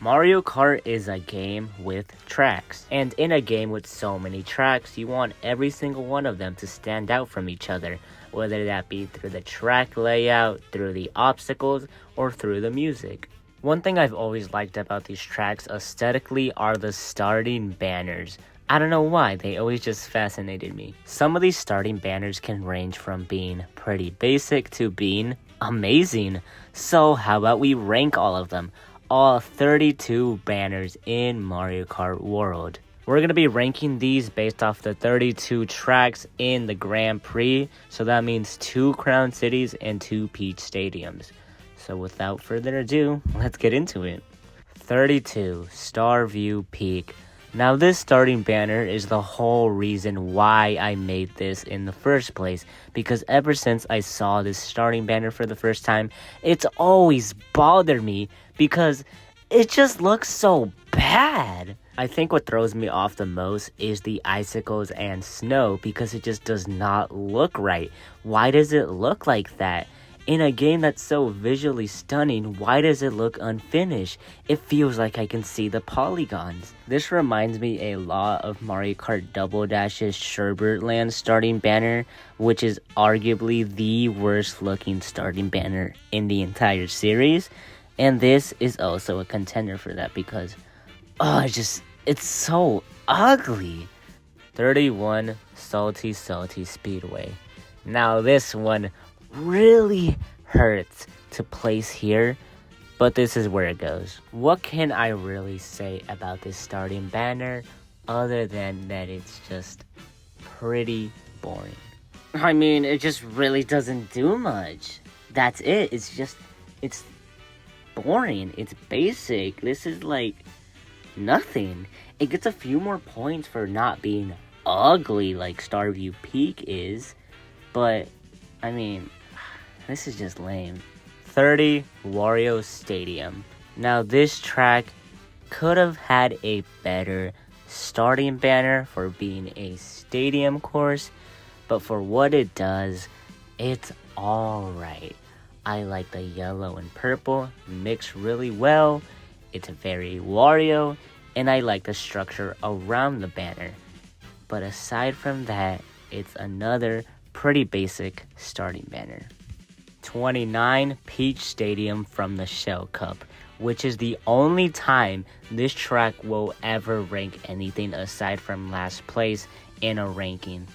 Mario Kart is a game with tracks, and in a game with so many tracks, you want every single one of them to stand out from each other, whether that be through the track layout, through the obstacles, or through the music. One thing I've always liked about these tracks aesthetically are the starting banners. I don't know why, they always just fascinated me. Some of these starting banners can range from being pretty basic to being amazing. So how about we rank all of them? All 32 banners in Mario Kart World. We're going to be ranking these based off the 32 tracks in the Grand Prix. So that means 2 Crown Cities and 2 Peach Stadiums. So without further ado, let's get into it. 32, Starview Peak. Now this starting banner is the whole reason why I made this in the first place, because ever since I saw this starting banner for the first time, it's always bothered me because it just looks so bad. I think what throws me off the most is the icicles and snow because it just does not look right. Why does it look like that? In a game that's so visually stunning, why does it look unfinished? It feels like I can see the polygons. This reminds me a lot of Mario Kart Double Dash's Sherbert starting banner, which is arguably the worst looking starting banner in the entire series. And this is also a contender for that because, it's so ugly. 31, Salty Speedway. Now this one really hurts to place here, but this is where it goes. What can I really say about this starting banner other than that it's just pretty boring? I mean, it just really doesn't do much. That's it. It's boring. It's basic. This is like nothing. It gets a few more points for not being ugly like Starview Peak is, but I mean, this is just lame. 30, Wario Stadium. Now this track could have had a better starting banner for being a stadium course, but for what it does, it's alright. I like the yellow and purple mixed really well. It's very Wario, and I like the structure around the banner. But aside from that, it's another pretty basic starting banner. 29, Peach Stadium from the Shell Cup, which is the only time this track will ever rank anything aside from last place in a ranking.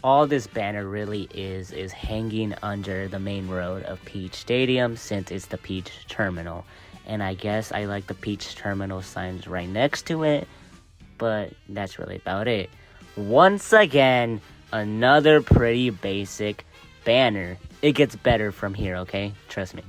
All this banner really is hanging under the main road of Peach Stadium since it's the Peach Terminal. And I guess I like the Peach Terminal signs right next to it, but that's really about it. Once again, another pretty basic banner. It gets better from here, okay? Trust me.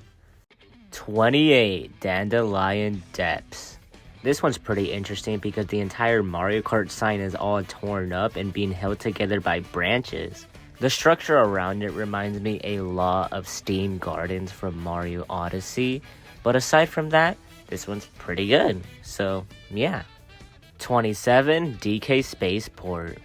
28, Dandelion Depths. This one's pretty interesting because the entire Mario Kart sign is all torn up and being held together by branches. The structure around it reminds me a lot of Steam Gardens from Mario Odyssey, but aside from that, this one's pretty good. So, yeah. 27, DK Spaceport.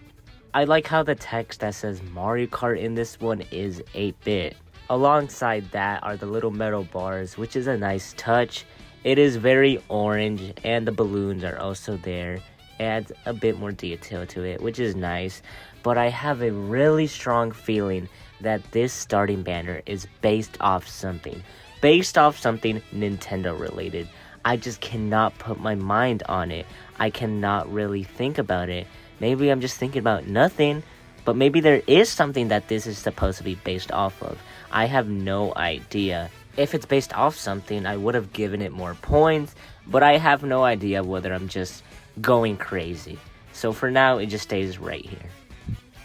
I like how the text that says Mario Kart in this one is 8-bit. Alongside that are the little metal bars, which is a nice touch. It is very orange, and the balloons are also there. Adds a bit more detail to it, which is nice. But I have a really strong feeling that this starting banner is based off something. Based off something Nintendo related. I just cannot put my mind on it. I cannot really think about it. Maybe I'm just thinking about nothing, but maybe there is something that this is supposed to be based off of. I have no idea. If it's based off something, I would have given it more points, but I have no idea whether I'm just going crazy. So for now, it just stays right here.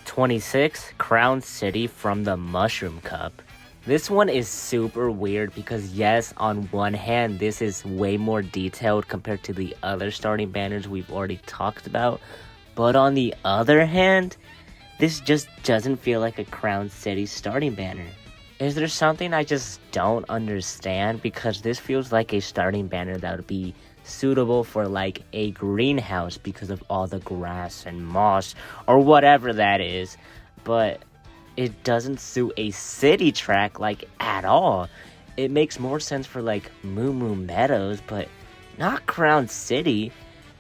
26, Crown City from the Mushroom Cup. This one is super weird because yes, on one hand, this is way more detailed compared to the other starting banners we've already talked about. But on the other hand, this just doesn't feel like a Crown City starting banner. Is there something I just don't understand? Because this feels like a starting banner that would be suitable for like a greenhouse because of all the grass and moss or whatever that is. But it doesn't suit a city track like at all. It makes more sense for like Moo Moo Meadows, but Not Crown City.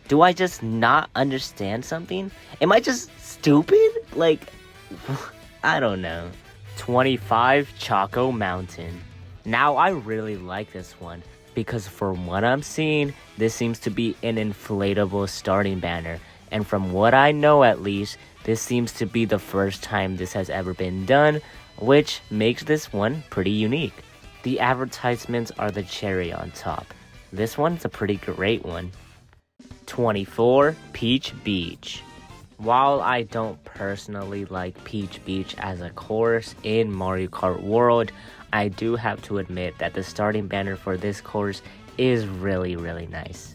Do I just not understand something? Am I just stupid? Like, I don't know. 25 Choco Mountain. Now I really like this one because from what I'm seeing, this seems to be an inflatable starting banner. And from what I know at least, this seems to be the first time this has ever been done, which makes this one pretty unique. The advertisements are the cherry on top. This one's a pretty great one. 24 Peach Beach. While I don't personally like Peach Beach as a course in Mario Kart World, I do have to admit that the starting banner for this course is really, really nice.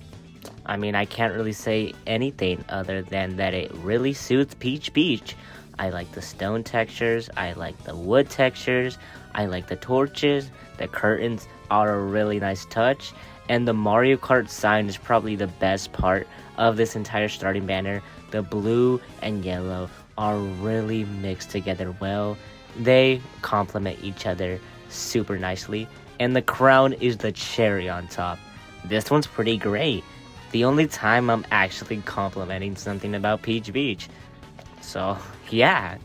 I mean, I can't really say anything other than that it really suits Peach Beach. I like the stone textures, I like the wood textures, I like the torches, the curtains are a really nice touch, and the Mario Kart sign is probably the best part of this entire starting banner. The blue and yellow are really mixed together well. They complement each other super nicely, and the crown is the cherry on top. This one's pretty great. The only time I'm actually complimenting something about Peach Beach. So, yeah.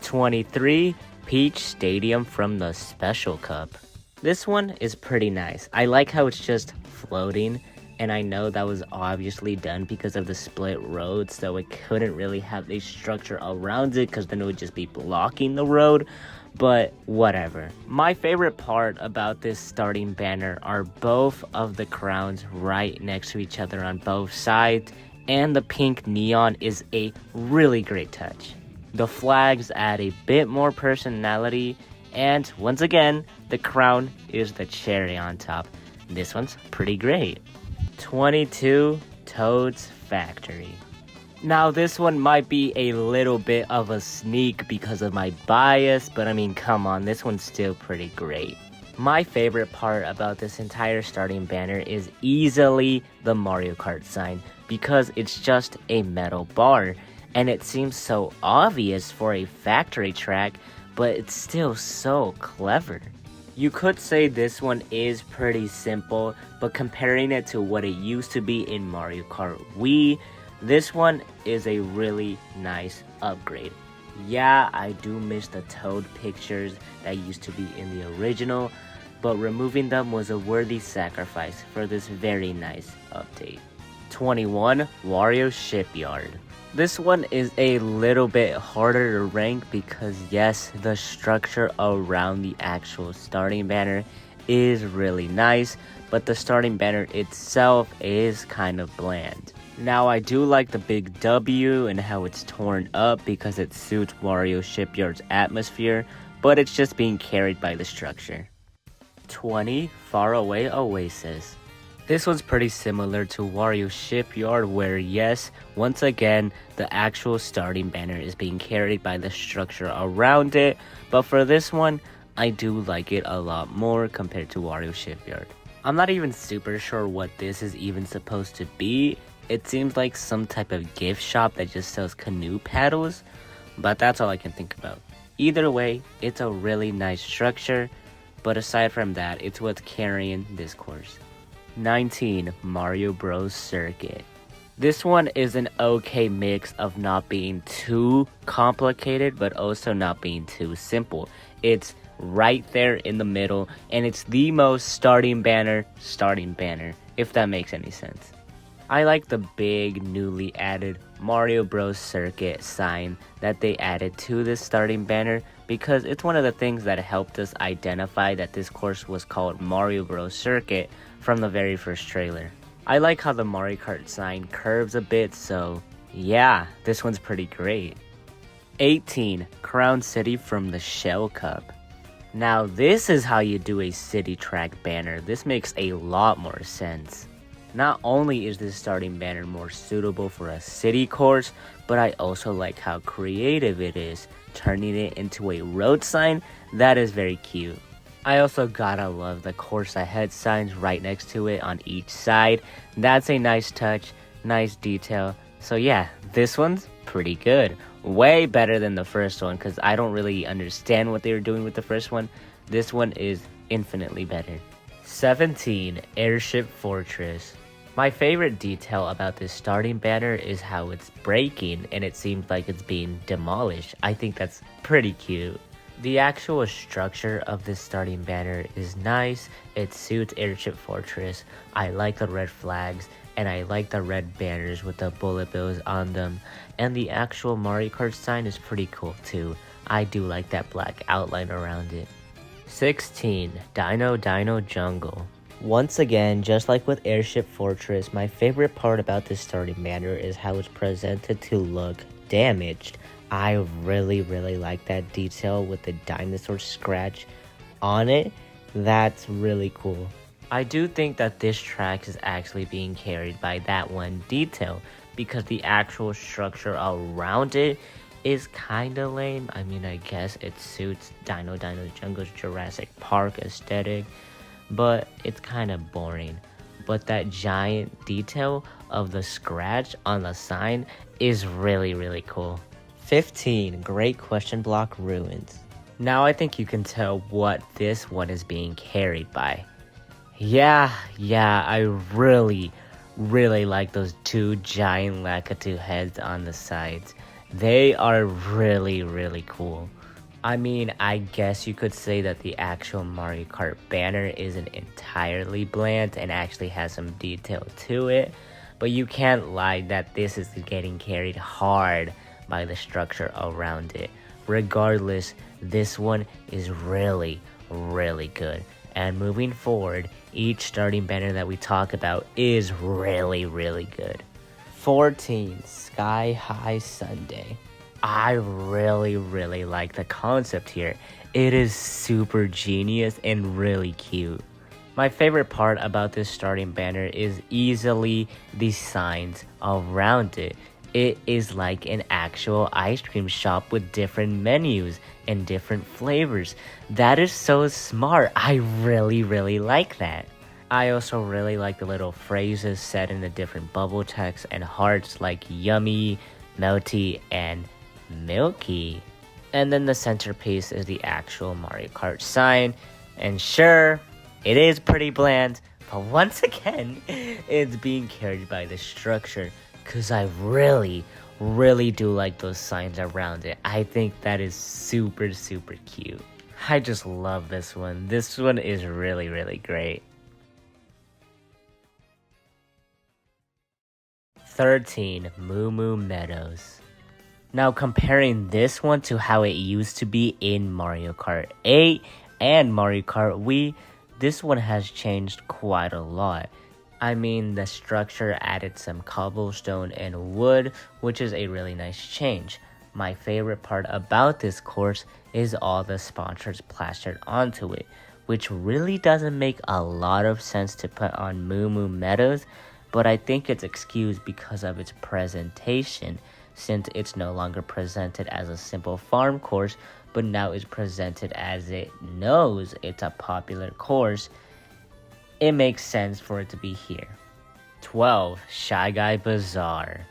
23 Peach Stadium from the Special Cup. This one is pretty nice. I like how it's just floating, and I know that was obviously done because of the split road, so it couldn't really have a structure around it because then it would just be blocking the road. But whatever. My favorite part about this starting banner are both of the crowns right next to each other on both sides, and the pink neon is a really great touch. The flags add a bit more personality, and once again, the crown is the cherry on top. This one's pretty great. 22 Toad's Factory. Now this one might be a little bit of a sneak because of my bias, but I mean, come on, this one's still pretty great. My favorite part about this entire starting banner is easily the Mario Kart sign because it's just a metal bar, and it seems so obvious for a factory track, but it's still so clever. You could say this one is pretty simple, but comparing it to what it used to be in Mario Kart Wii, this one is a really nice upgrade. Yeah, I do miss the Toad pictures that used to be in the original, but removing them was a worthy sacrifice for this very nice update. 21 Wario Shipyard. This one is a little bit harder to rank because yes, the structure around the actual starting banner is really nice, but the starting banner itself is kind of bland. Now I do like the big W and how it's torn up because it suits Wario Shipyard's atmosphere, but it's just being carried by the structure. 20 Faraway Oasis. This one's pretty similar to Wario Shipyard where yes, once again, the actual starting banner is being carried by the structure around it, but for this one, I do like it a lot more compared to Wario Shipyard. I'm not even super sure what this is even supposed to be. It seems like some type of gift shop that just sells canoe paddles, but that's all I can think about. Either way, it's a really nice structure, but aside from that, it's what's carrying this course. 19 Mario Bros. Circuit. This one is an okay mix of not being too complicated, but also not being too simple. It's right there in the middle, and it's the most starting banner, if that makes any sense. I like the big newly added Mario Bros. Circuit sign that they added to this starting banner because it's one of the things that helped us identify that this course was called Mario Bros. Circuit from the very first trailer. I like how the Mario Kart sign curves a bit, so yeah, this one's pretty great. 18 Crown City from the Shell Cup. Now this is how you do a city track banner. This makes a lot more sense. Not only is this starting banner more suitable for a city course, but I also like how creative it is, turning it into a road sign. That is very cute. I also gotta love the course ahead signs right next to it on each side. That's a nice touch, nice detail. So yeah, this one's pretty good. Way better than the first one because I don't really understand what they were doing with the first one. This one is infinitely better. 17 Airship Fortress. My favorite detail about this starting banner is how it's breaking and it seems like it's being demolished. I think that's pretty cute. The actual structure of this starting banner is nice. It suits Airship Fortress. I like the red flags and I like the red banners with the bullet bills on them. And the actual Mario Kart sign is pretty cool too. I do like that black outline around it. 16. Dino Dino Jungle. Once again, just like with Airship Fortress, my favorite part about this starting banner is how it's presented to look damaged. I really like that detail with the dinosaur scratch on it. That's really cool. I do think that this track is actually being carried by that one detail because the actual structure around it is kinda lame. I mean, I guess it suits Dino Dino Jungle's Jurassic Park aesthetic, but it's kind of boring. But that giant detail of the scratch on the sign is really cool. 15. Great Question Block Ruins. Now I think you can tell what this one is being carried by. Yeah, I really like those two giant Lakitu heads on the sides. They are really cool. I mean, I guess you could say that the actual Mario Kart banner isn't entirely bland and actually has some detail to it, but you can't lie that this is getting carried hard by the structure around it. Regardless, this one is really good. And moving forward, each starting banner that we talk about is really good. 14. Sky High Sunday. I really like the concept here. It is super genius and really cute. My favorite part about this starting banner is easily the signs around it. It is like an actual ice cream shop with different menus and different flavors. That is so smart. I really like that. I also really like the little phrases said in the different bubble text and hearts like yummy, melty, and milky. And then the centerpiece is the actual Mario Kart sign. And sure, it is pretty bland, but once again, it's being carried by the structure because I really do like those signs around it. I think that is super cute. I just love this one. This one is really great. 13. Moo Moo Meadows. Now comparing this one to how it used to be in Mario Kart 8 and Mario Kart Wii, this one has changed quite a lot. I mean, the structure added some cobblestone and wood, which is a really nice change. My favorite part about this course is all the sponsors plastered onto it, which really doesn't make a lot of sense to put on Moo Moo Meadows, but I think it's excused because of its presentation, since it's no longer presented as a simple farm course, but now is presented as it knows it's a popular course. It makes sense for it to be here. 12. Shy Guy Bazaar.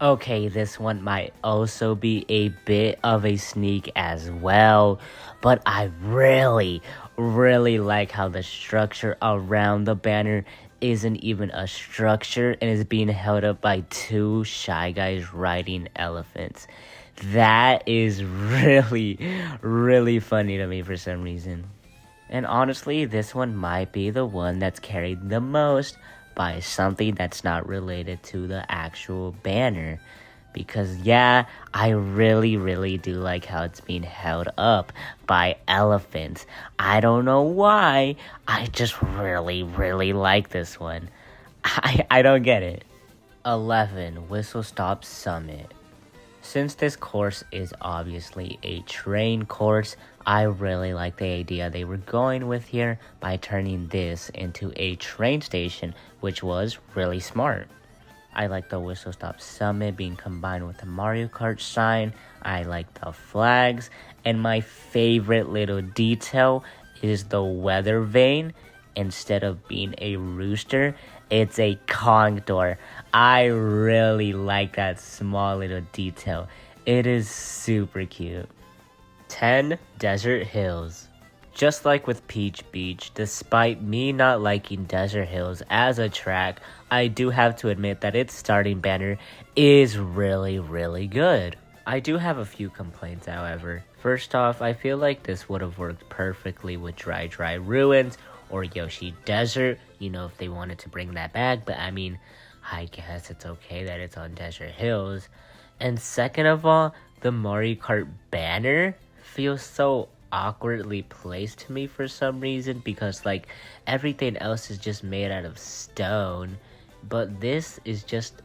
Okay, this one might also be a bit of a sneak as well, but I really like how the structure around the banner isn't even a structure and is being held up by two shy guys riding elephants. That is really funny to me for some reason. And honestly, this one might be the one that's carried the most by something that's not related to the actual banner. Because yeah, I really do like how it's being held up by elephants. I don't know why, I just really like this one. I don't get it. 11. Whistle Stop Summit. Since this course is obviously a train course, I really like the idea they were going with here by turning this into a train station, which was really smart. I like the Whistle Stop Summit being combined with the Mario Kart sign. I like the flags. And my favorite little detail is the weather vane. Instead of being a rooster, it's a condor. I really like that small little detail. It is super cute. 10. Desert Hills. Just like with Peach Beach, despite me not liking Desert Hills as a track, I do have to admit that its starting banner is really good. I do have a few complaints, however. First off, I feel like this would have worked perfectly with Dry Ruins or Yoshi Desert, if they wanted to bring that back, but I mean, I guess it's okay that it's on Desert Hills. And second of all, the Mario Kart banner feels so awkwardly placed to me for some reason, because like everything else is just made out of stone, but this is just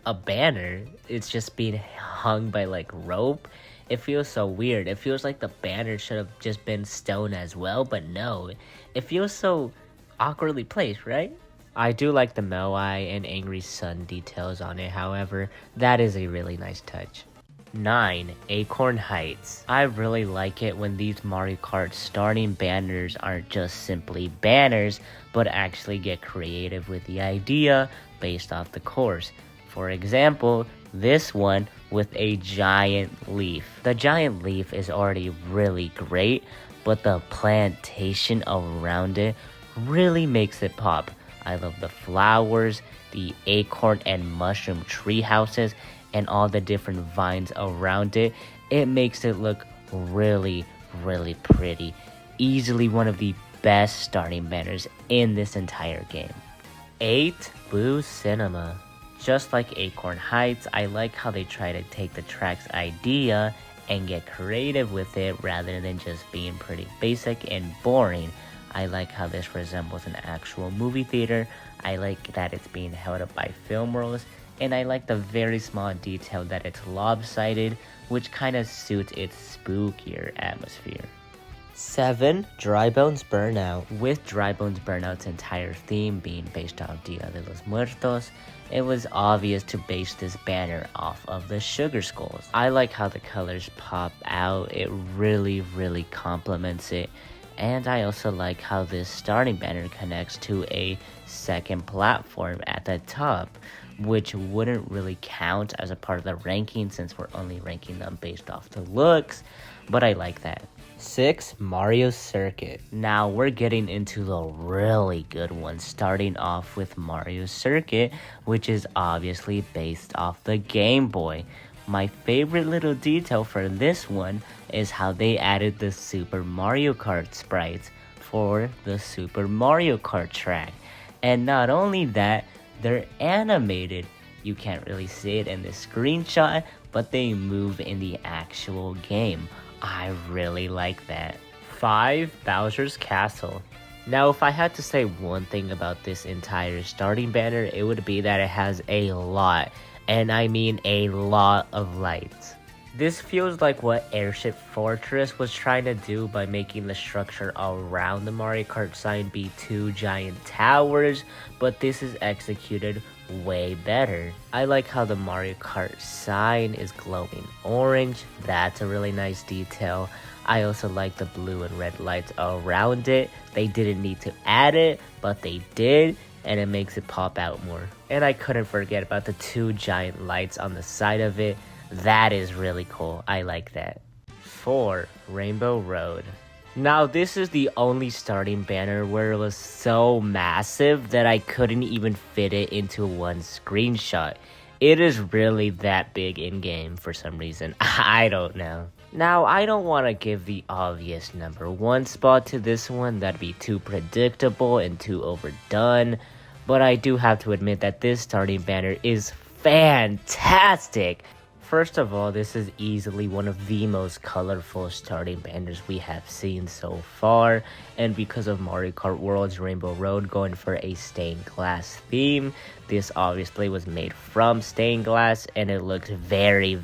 a banner. It's just being hung by like rope. It feels so weird. It feels like the banner should have just been stone as well, but no, it feels so awkwardly placed, right? I do like the Moai and Angry Sun details on it, however, that is a really nice touch. 9. Acorn Heights. I really like it when these Mario Kart starting banners aren't just simply banners, but actually get creative with the idea based off the course. For example, this one with a giant leaf. The giant leaf is already really great, but the plantation around it really makes it pop. I love the flowers, the acorn and mushroom tree houses, and all the different vines around it. It makes it look really pretty. Easily one of the best starting banners in this entire game. 8. Boo Cinema. Just like Acorn Heights, I like how they try to take the track's idea and get creative with it rather than just being pretty basic and boring. I like how this resembles an actual movie theater. I like that it's being held up by film rolls. And I like the very small detail that it's lopsided, which kind of suits its spookier atmosphere. 7. Dry Bones Burnout. With Dry Bones Burnout's entire theme being based off Dia de los Muertos, it was obvious to base this banner off of the sugar skulls. I like how the colors pop out. It really complements it. And I also like how this starting banner connects to a second platform at the top, which wouldn't really count as a part of the ranking since we're only ranking them based off the looks, but I like that. 6. Mario Circuit. Now we're getting into the really good ones, starting off with Mario Circuit, which is obviously based off the Game Boy. My favorite little detail for this one is how they added the Super Mario Kart sprites for the Super Mario Kart track. And not only that, they're animated. You can't really see it in the screenshot, but they move in the actual game. I really like that. 5. Bowser's Castle. Now, if I had to say one thing about this entire starting banner, it would be that it has a lot, and I mean a lot of lights. This feels like what Airship Fortress was trying to do by making the structure around the Mario Kart sign be 2 giant towers, but this is executed way better. I like how the Mario Kart sign is glowing orange. That's a really nice detail. I also like the blue and red lights around it. They didn't need to add it, but they did, and it makes it pop out more. And I couldn't forget about the 2 giant lights on the side of it. That is really cool. I like that. 4. Rainbow Road. Now this is the only starting banner where it was so massive that I couldn't even fit it into one screenshot. It is really that big in game for some reason. I don't know. Now I don't want to give the obvious number 1 spot to this one. That'd be too predictable and too overdone. But I do have to admit that this starting banner is fantastic. First of all, this is easily one of the most colorful starting banners we have seen so far, and because of Mario Kart World's Rainbow Road going for a stained glass theme, this obviously was made from stained glass, and it looks very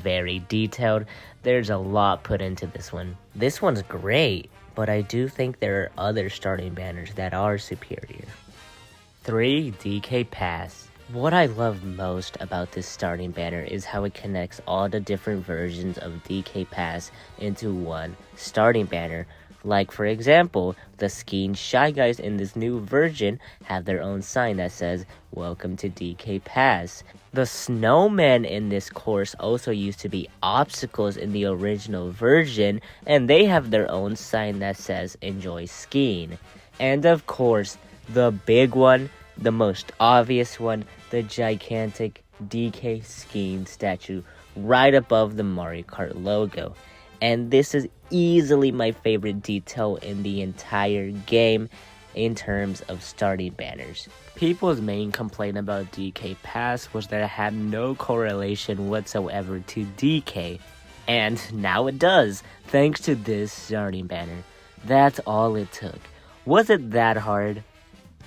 detailed. There's a lot put into this one. This one's great, but I do think there are other starting banners that are superior. 3. DK Pass. What I love most about this starting banner is how it connects all the different versions of DK Pass into one starting banner. Like, for example, the skiing Shy Guys in this new version have their own sign that says, "Welcome to DK Pass." The snowmen in this course also used to be obstacles in the original version, and they have their own sign that says, "Enjoy skiing." And of course, the big one, the most obvious one, the gigantic DK skiing statue right above the Mario Kart logo. And this is easily my favorite detail in the entire game in terms of starting banners. People's main complaint about DK Pass was that it had no correlation whatsoever to DK. And now it does, thanks to this starting banner. That's all it took. Was it that hard?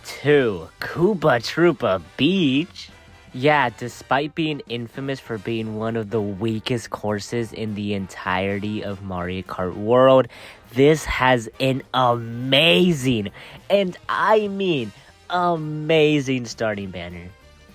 2. Koopa Troopa Beach? Yeah, despite being infamous for being one of the weakest courses in the entirety of Mario Kart World, this has an amazing, and I mean amazing starting banner.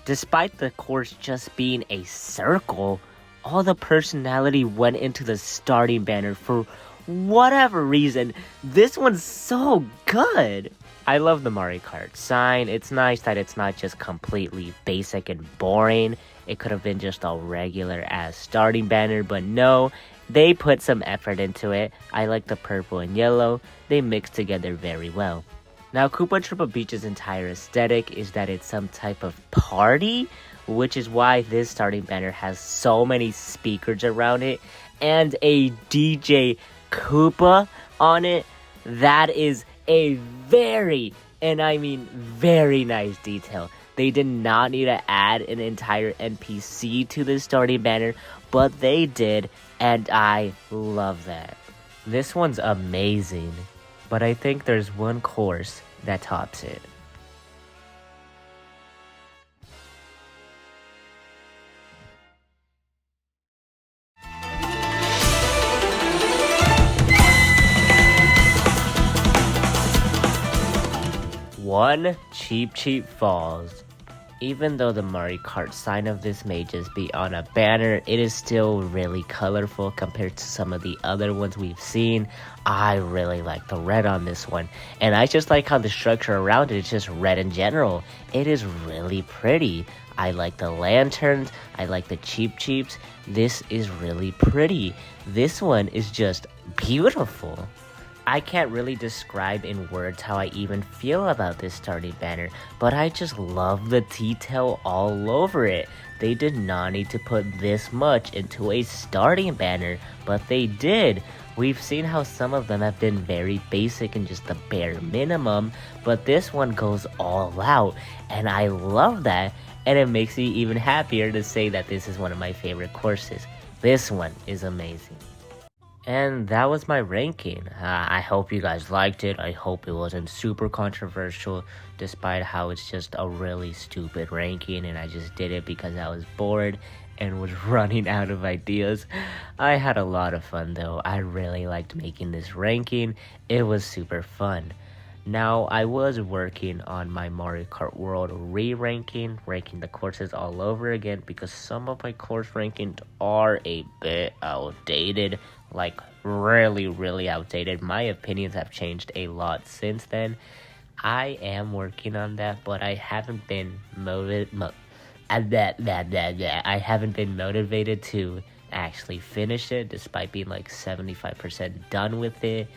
Despite the course just being a circle, all the personality went into the starting banner for whatever reason. This one's so good. I love the Mario Kart sign. It's nice that it's not just completely basic and boring. It could have been just a regular ass starting banner, but no, they put some effort into it. I like the purple and yellow. They mix together very well. Now, Koopa Troopa Beach's entire aesthetic is that it's some type of party, which is why this starting banner has so many speakers around it and a DJ Koopa on it. That is a very, and I mean very nice detail. They did not need to add an entire NPC to the starting banner, but they did, and I love that. This one's amazing, but I think there's one course that tops it. One, Cheap Falls. Even though the Mario Kart sign of this may just be on a banner, it is still really colorful compared to some of the other ones we've seen. I really like the red on this one, and I just like how the structure around it is just red in general. It is really pretty. I like the lanterns, I like the Cheeps. This is really pretty. This one is just beautiful. I can't really describe in words how I even feel about this starting banner, but I just love the detail all over it. They did not need to put this much into a starting banner, but they did. We've seen how some of them have been very basic and just the bare minimum, but this one goes all out, and I love that, and it makes me even happier to say that this is one of my favorite courses. This one is amazing. And that was my ranking. I hope you guys liked it. I hope it wasn't super controversial, despite how it's just a really stupid ranking and I just did it because I was bored and was running out of ideas. I had a lot of fun though. I really liked making this ranking. It was super fun. Now, I was working on my Mario Kart World re-ranking, ranking the courses all over again because some of my course rankings are a bit outdated, like really outdated. My opinions have changed a lot since then. I am working on that, but I haven't been I haven't been motivated to actually finish it, despite being like 75% done with it.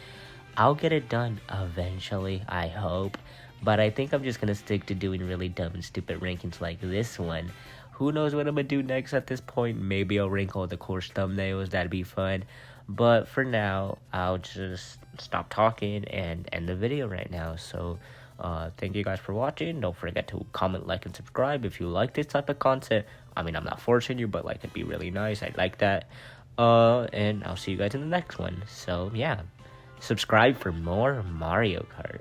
I'll get it done eventually, I hope. But I think I'm just gonna stick to doing really dumb and stupid rankings like this one. Who knows what I'm gonna do next at this point? Maybe I'll rank all the course thumbnails, that'd be fun. But for now, I'll just stop talking and end the video right now. So, thank you guys for watching. Don't forget to comment, like, and subscribe if you like this type of content. I mean, I'm not forcing you, but like, it'd be really nice. I'd like that. And I'll see you guys in the next one. So, yeah. Subscribe for more Mario Kart.